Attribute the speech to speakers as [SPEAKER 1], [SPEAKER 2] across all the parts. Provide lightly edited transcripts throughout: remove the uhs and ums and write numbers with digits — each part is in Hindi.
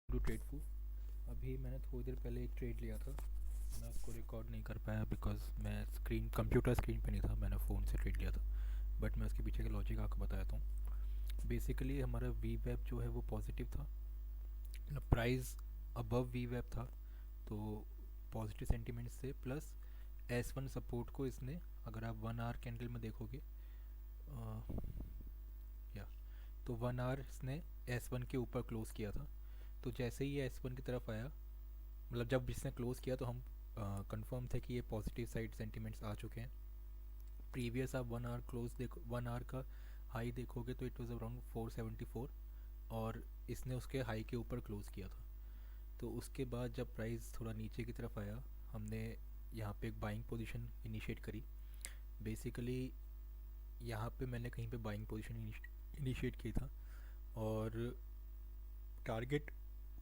[SPEAKER 1] टू ट्रेडफू। अभी मैंने थोड़ी देर पहले एक ट्रेड लिया था। मैं उसको रिकॉर्ड नहीं कर पाया बिकॉज मैं स्क्रीन कंप्यूटर स्क्रीन पे नहीं था, मैंने फ़ोन से ट्रेड लिया था। बट मैं उसके पीछे का लॉजिक आपको बताता हूँ। बेसिकली हमारा वी वेब जो है वो पॉजिटिव था, मतलब प्राइस अबव वी वेब था। तो पॉजिटिव सेंटीमेंट से प्लस S1 सपोर्ट को इसने, अगर आप 1 आवर कैंडल में देखोगे, या तो 1 आवर इसने S1 के ऊपर क्लोज किया था। तो जैसे ही ये S1 की तरफ आया, मतलब जब इसने क्लोज़ किया तो हम कंफर्म थे कि ये पॉजिटिव साइड सेंटिमेंट्स आ चुके हैं। प्रीवियस आप 1 आवर क्लोज देखो, 1 आवर का हाई देखोगे तो इट वाज अराउंड 474, और इसने उसके हाई के ऊपर क्लोज़ किया था। तो उसके बाद जब प्राइस थोड़ा नीचे की तरफ आया, हमने यहाँ पे एक बाइंग पोजीशन इनिशिएट करी। बेसिकली यहाँ पे मैंने कहीं पे बाइंग पोजीशन इनिशिएट की था, और टारगेट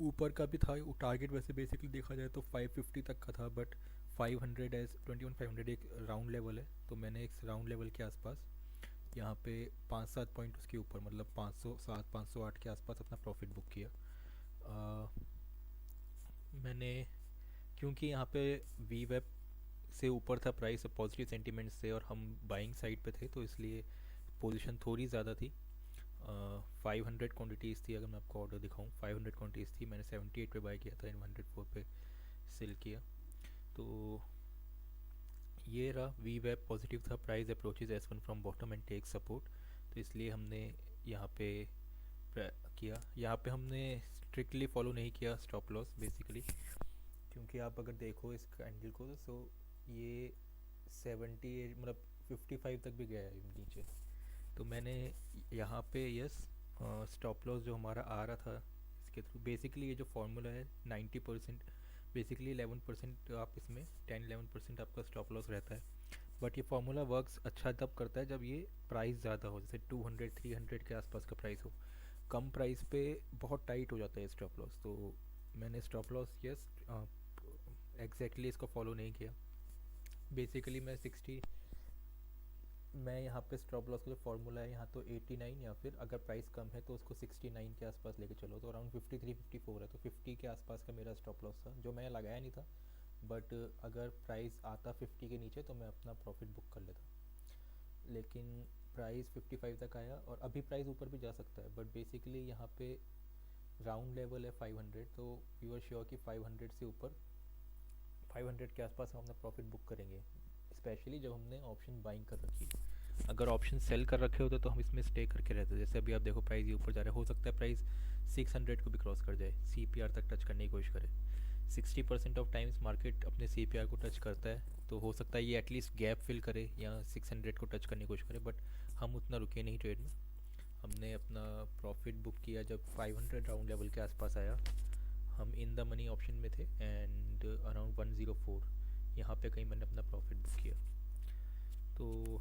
[SPEAKER 1] ऊपर का भी था। वो टारगेट वैसे बेसिकली देखा जाए तो 550 तक का था, बट 500 एज 21,500 एक राउंड लेवल है। तो मैंने इस राउंड लेवल के आसपास यहाँ पे 5-7 पॉइंट उसके ऊपर, मतलब 507 508 के आसपास अपना प्रॉफिट बुक किया। अ, मैंने, क्योंकि यहाँ पे वी वेब से ऊपर था प्राइस पॉजिटिव सेंटीमेंट से, और हम बाइंग साइड पे थे, तो इसलिए पोजीशन थोड़ी ज़्यादा थी। 500 क्वान्टिटीज़ थी। अगर मैं आपको ऑर्डर दिखाऊँ, 500 क्वान्टिटीज़ थी। मैंने 78 पे बाई किया था, इन 104 पे सेल किया। तो ये रहा, वी वेब पॉजिटिव था। Price approaches S1 from bottom and take support. तो इसलिए हमने यहाँ पे किया। यहाँ पे हमने स्ट्रिक्टली फॉलो नहीं किया स्टॉप लॉस बेसिकली, क्योंकि आप अगर देखो इस कैंडल को, तो ये 78, मतलब 55 तक भी गया है नीचे। तो मैंने यहाँ पे यस, स्टॉप लॉस जो हमारा आ रहा था इसके थ्रू, बेसिकली ये जो फार्मूला है 90%, बेसिकली 11% आप इसमें 10-11% आपका स्टॉप लॉस रहता है। बट ये फार्मूला वर्क्स अच्छा तब करता है जब ये प्राइस ज़्यादा हो, जैसे 200-300 के आसपास का प्राइस हो। कम प्राइस पे बहुत टाइट हो जाता है स्टॉप लॉस। तो मैंने स्टॉप लॉस यस एग्जैक्टली इसको फॉलो नहीं किया। बेसिकली मैं यहाँ पे स्टॉप लॉस का जो फार्मूला है, यहाँ तो 89, या फिर अगर प्राइस कम है तो उसको 69 के आसपास लेके चलो, तो अराउंड 53-54 है। तो 50 के आसपास का मेरा स्टॉप लॉस था, जो मैंने लगाया नहीं था। बट अगर प्राइस आता 50 के नीचे तो मैं अपना प्रॉफिट बुक कर लेता। लेकिन प्राइस 55 तक आया, और अभी प्राइस ऊपर भी जा सकता है, बट बेसिकली यहाँ पे राउंड लेवल है 500। तो वी वर श्योर कि 500 से ऊपर, 500 के आसपास हम अपना प्रॉफिट बुक करेंगे, स्पेशली जब हमने ऑप्शन बाइंग कर रखी है। अगर ऑप्शन सेल कर रखे होते तो हम इसमें स्टे करके रहते। जैसे अभी आप देखो प्राइस ये ऊपर जा रहा है, हो सकता है प्राइस 600 को भी क्रॉस कर जाए, CPR तक टच करने की कोशिश करे। 60% ऑफ टाइम्स मार्केट अपने CPR को टच करता है, तो हो सकता है ये एटलीस्ट गैप फिल करे या 600 को टच करने की कोशिश करे। बट हम उतना रुके नहीं ट्रेड में। हमने अपना प्रॉफिट बुक किया जब 500 राउंड लेवल के आसपास आया। हम इन द मनी ऑप्शन में थे, एंड अराउंड 104 यहाँ पे कहीं मैंने अपना प्रॉफिट बुक किया। तो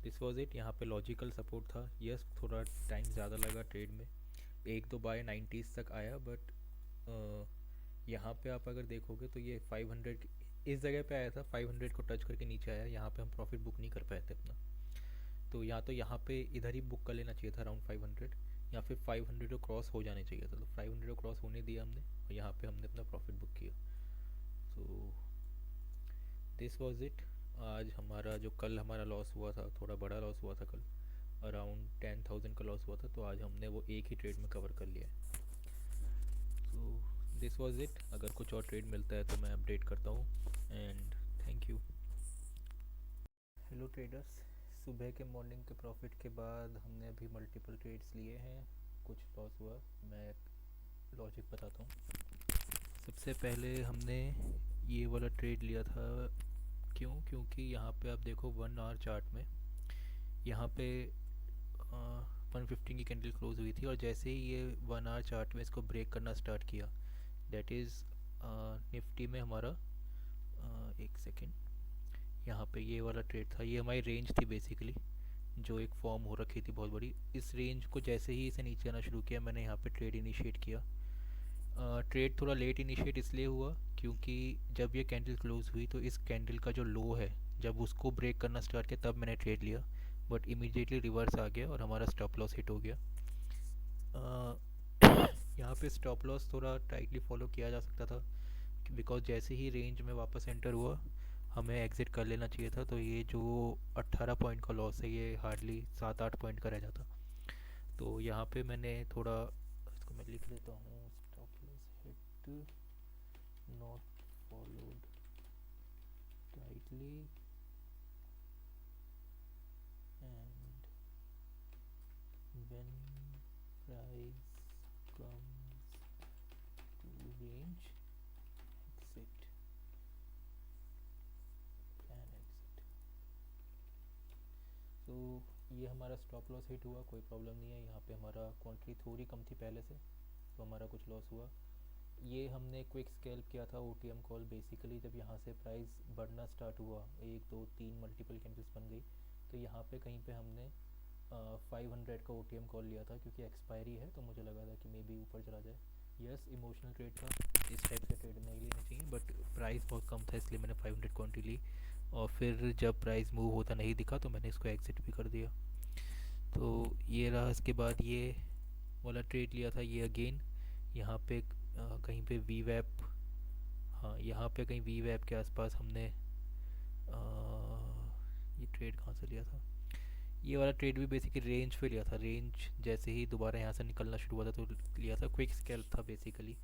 [SPEAKER 1] दिस वॉज इट। यहाँ पे लॉजिकल सपोर्ट था। यस, थोड़ा टाइम ज़्यादा लगा ट्रेड में, एक दो बाय 90s तक आया, बट यहाँ पे आप अगर देखोगे तो ये 500 इस जगह पे आया था, 500 को टच करके नीचे आया। यहाँ पे हम प्रॉफिट बुक नहीं कर पाए थे अपना। तो यहाँ पे इधर ही बुक कर लेना चाहिए था अराउंड 500, या फिर 500 को क्रॉस हो जाने चाहिए था। तो 500 को क्रॉस होने दिया हमने, और यहाँ पे हमने अपना प्रॉफिट बुक किया। So this was it. आज हमारा जो कल हमारा लॉस हुआ था, थोड़ा बड़ा लॉस हुआ था कल, अराउंड 10,000 का लॉस हुआ था। तो आज हमने वो एक ही ट्रेड में कवर कर लिया है। So this was it. अगर कुछ और ट्रेड मिलता है तो मैं अपडेट करता हूँ, and thank you. Hello traders, सुबह के मॉर्निंग के प्रॉफिट के बाद हमने अभी मल्टीपल ट्रेड्स लिए हैं। कुछ लॉस हुआ, मैं लॉजिक बताता हूँ। सबसे पहले हमने ये वाला ट्रेड लिया था। क्योंकि यहाँ पे आप देखो 1 आवर चार्ट में, यहाँ पे 115 की कैंडल क्लोज हुई थी, और जैसे ही ये 1 आवर चार्ट में इसको ब्रेक करना स्टार्ट किया, दैट इज़ निफ्टी में हमारा, एक सेकेंड, यहाँ पे ये वाला ट्रेड था। ये हमारी रेंज थी बेसिकली, जो एक फॉर्म हो रखी थी बहुत बड़ी। इस रेंज को जैसे ही इसे नीचे आना शुरू किया, मैंने यहाँ पे ट्रेड इनिशिएट किया। ट्रेड थोड़ा लेट इनिशिएट इसलिए हुआ क्योंकि जब ये कैंडल क्लोज हुई तो इस कैंडल का जो लो है, जब उसको ब्रेक करना स्टार्ट किया तब मैंने ट्रेड लिया। बट इमीडिएटली रिवर्स आ गया और हमारा स्टॉप लॉस हिट हो गया। यहाँ पे स्टॉप लॉस थोड़ा टाइटली फॉलो किया जा सकता था, बिकॉज जैसे ही रेंज में वापस एंटर हुआ हमें एग्ज़िट कर लेना चाहिए था। तो ये जो 18 पॉइंट का लॉस है ये हार्डली 7-8 पॉइंट का रह जाता। तो यहाँ पे मैंने थोड़ा, इसको मैं लिख देता हूँ, stop loss hit not followed tightly and when price comes to range exit, plan exit. तो ये हमारा स्टॉप लॉस हिट हुआ, कोई प्रॉब्लम नहीं है। यहाँ पे हमारा क्वांटिटी थोड़ी कम थी पहले से, तो हमारा कुछ लॉस हुआ। ये हमने क्विक स्कैल्प किया था ओटीएम कॉल। बेसिकली जब यहाँ से प्राइस बढ़ना स्टार्ट हुआ, 1 2 3 मल्टीपल कैंडल्स बन गई, तो यहाँ पे कहीं पे हमने 500 का ओटीएम कॉल लिया था, क्योंकि एक्सपायरी है तो मुझे लगा था कि मे बी ऊपर चला जाए। यस, इमोशनल ट्रेड था, इस टाइप से ट्रेड नहीं लेनी चाहिए, बट प्राइस बहुत कम था इसलिए मैंने 500 क्वांटिटी ली। और फिर जब प्राइस मूव होता नहीं दिखा तो मैंने इसको एग्ज़िट भी कर दिया। तो ये रहा। इसके बाद ये वाला ट्रेड लिया था, ये अगेन यहाँ पे कहीं पे वी वैप, हाँ यहाँ पे कहीं वी वैप के आसपास हमने ये ट्रेड कहाँ से लिया था। ये वाला ट्रेड भी बेसिकली रेंज पे लिया था। रेंज जैसे ही दोबारा यहाँ से निकलना शुरू हुआ था तो लिया था, क्विक स्कैल्प था बेसिकली।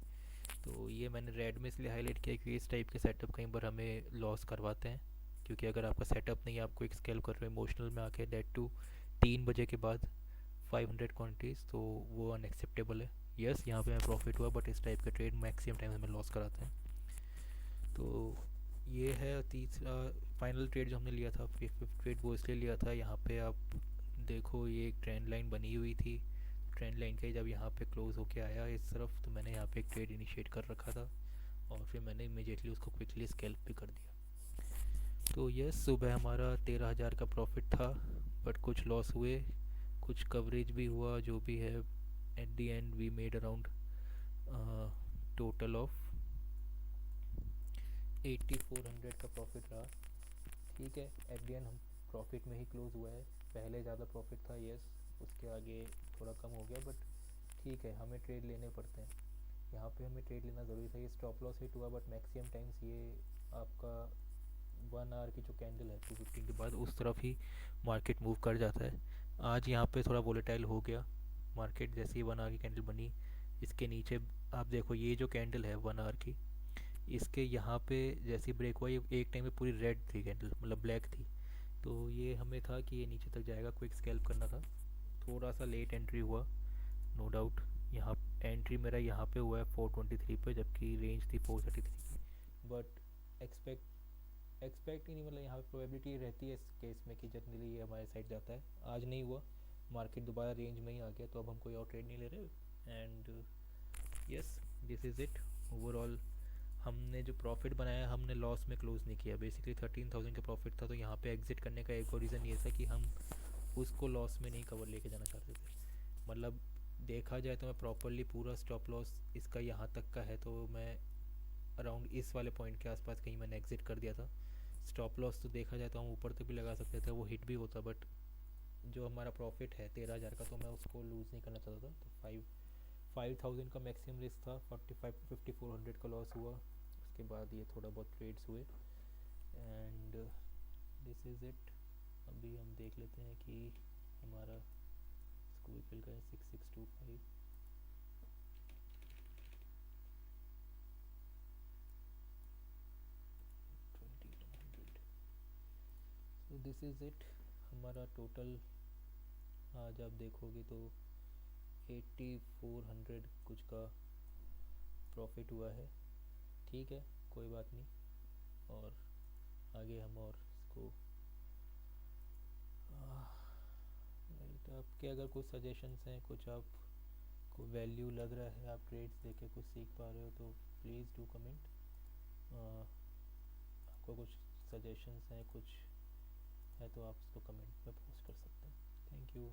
[SPEAKER 1] तो ये मैंने रेड में इसलिए हाईलाइट किया क्योंकि इस टाइप के सेटअप कई बार हमें लॉस करवाते हैं। क्योंकि अगर आपका सेटअप नहीं है, आप क्विक स्कैल्प कर रहे हो इमोशनल में आके, डेट टू 3 बजे के बाद 500 क्वान्टिटीज़, तो वो अनएक्सेप्टेबल है। यस, यहाँ पे मैं प्रॉफिट हुआ, बट इस टाइप के ट्रेड मैक्सिमम टाइम हमें लॉस कराते हैं। तो ये है तीसरा फाइनल ट्रेड जो हमने लिया था। फिफ्थ ट्रेड वो इसलिए लिया था, यहाँ पे आप देखो ये एक ट्रेंड लाइन बनी हुई थी। ट्रेंड लाइन का ही जब यहाँ पे क्लोज होके आया इस तरफ, तो मैंने यहाँ पे एक ट्रेड इनिशिएट कर रखा था और फिर मैंने इमीडिएटली उसको क्विकली स्कैल्प भी कर दिया। तो यस, सुबह हमारा 13,000 का प्रॉफिट था, बट कुछ लॉस हुए, कुछ कवरेज भी हुआ, जो भी है। At the end we made around total of 8400 का प्रॉफिट रहा। ठीक है, एट द एंड हम प्रॉफिट में ही क्लोज हुआ है। पहले ज़्यादा प्रॉफिट था, यस, उसके आगे थोड़ा कम हो गया, बट ठीक है, हमें ट्रेड लेने पड़ते हैं। यहाँ पे हमें ट्रेड लेना ज़रूरी था। ये स्टॉप लॉस हिट हुआ, बट मैक्सिमम टाइम्स ये आपका 1 आवर की जो कैंडल है 215 के बाद उस तरफ ही मार्केट मूव कर जाता है। आज यहाँ पे थोड़ा वोलेटाइल हो गया मार्केट, जैसे ही 1 आवर की कैंडल बनी इसके नीचे आप देखो, ये जो कैंडल है 1 आवर की, इसके यहाँ पे जैसे ब्रेक हुआ, ये एक टाइम में पूरी रेड थी कैंडल, मतलब ब्लैक थी। तो ये हमें था कि ये नीचे तक जाएगा, क्विक स्कैल्प करना था। थोड़ा सा लेट एंट्री हुआ, नो डाउट। यहाँ एंट्री मेरा यहाँ पे हुआ है 423 पे, जबकि रेंज थी 433 की। बट एक्सपेक्ट ही नहीं, मतलब यहाँ पे प्रोबेबिलिटी रहती है इस केस में कि जनरली ये हमारे साइड जाता है। आज नहीं हुआ, मार्केट दोबारा रेंज में ही आ गया, तो अब हम कोई और ट्रेड नहीं ले रहे। And yes, this is it overall. हमने जो प्रॉफिट बनाया हमने लॉस में क्लोज नहीं किया। बेसिकली 13,000 का प्रॉफिट था, तो यहाँ पे एग्जिट करने का एक और रीज़न ये था कि हम उसको लॉस में नहीं कवर लेके जाना चाहते थे। मतलब देखा जाए तो मैं प्रॉपरली पूरा स्टॉप लॉस इसका यहाँ तक का है, तो मैं अराउंड इस वाले पॉइंट के आसपास कहीं मैंने एग्जिट कर दिया था। स्टॉप लॉस तो देखा जाए तो हम ऊपर तक भी लगा सकते थे, वो हिट भी होता, बट जो हमारा प्रॉफिट है 13,000 का, तो मैं उसको लूज़ नहीं करना चाहता था। तो 5,000 का मैक्सिमम रिस्क था, 5400 का लॉस हुआ। उसके बाद ये थोड़ा बहुत ट्रेड्स हुए एंड दिस इज़ इट। अभी हम देख लेते हैं कि हमारा इसको भी फिल करें 6625 2100। तो दिस इज़ इट हमारा टोटल। आज आप देखोगे तो 8400 कुछ का प्रॉफिट हुआ है। ठीक है, कोई बात नहीं, और आगे हम और इसको राइट। आपके अगर कुछ सजेशंस हैं, कुछ आपको वैल्यू लग रहा है, आप ट्रेड्स देके कुछ सीख पा रहे हो, तो प्लीज़ डू कमेंट। आपको कुछ सजेशंस हैं, कुछ है तो आप उसको कमेंट में पोस्ट कर सकते हैं। Thank you.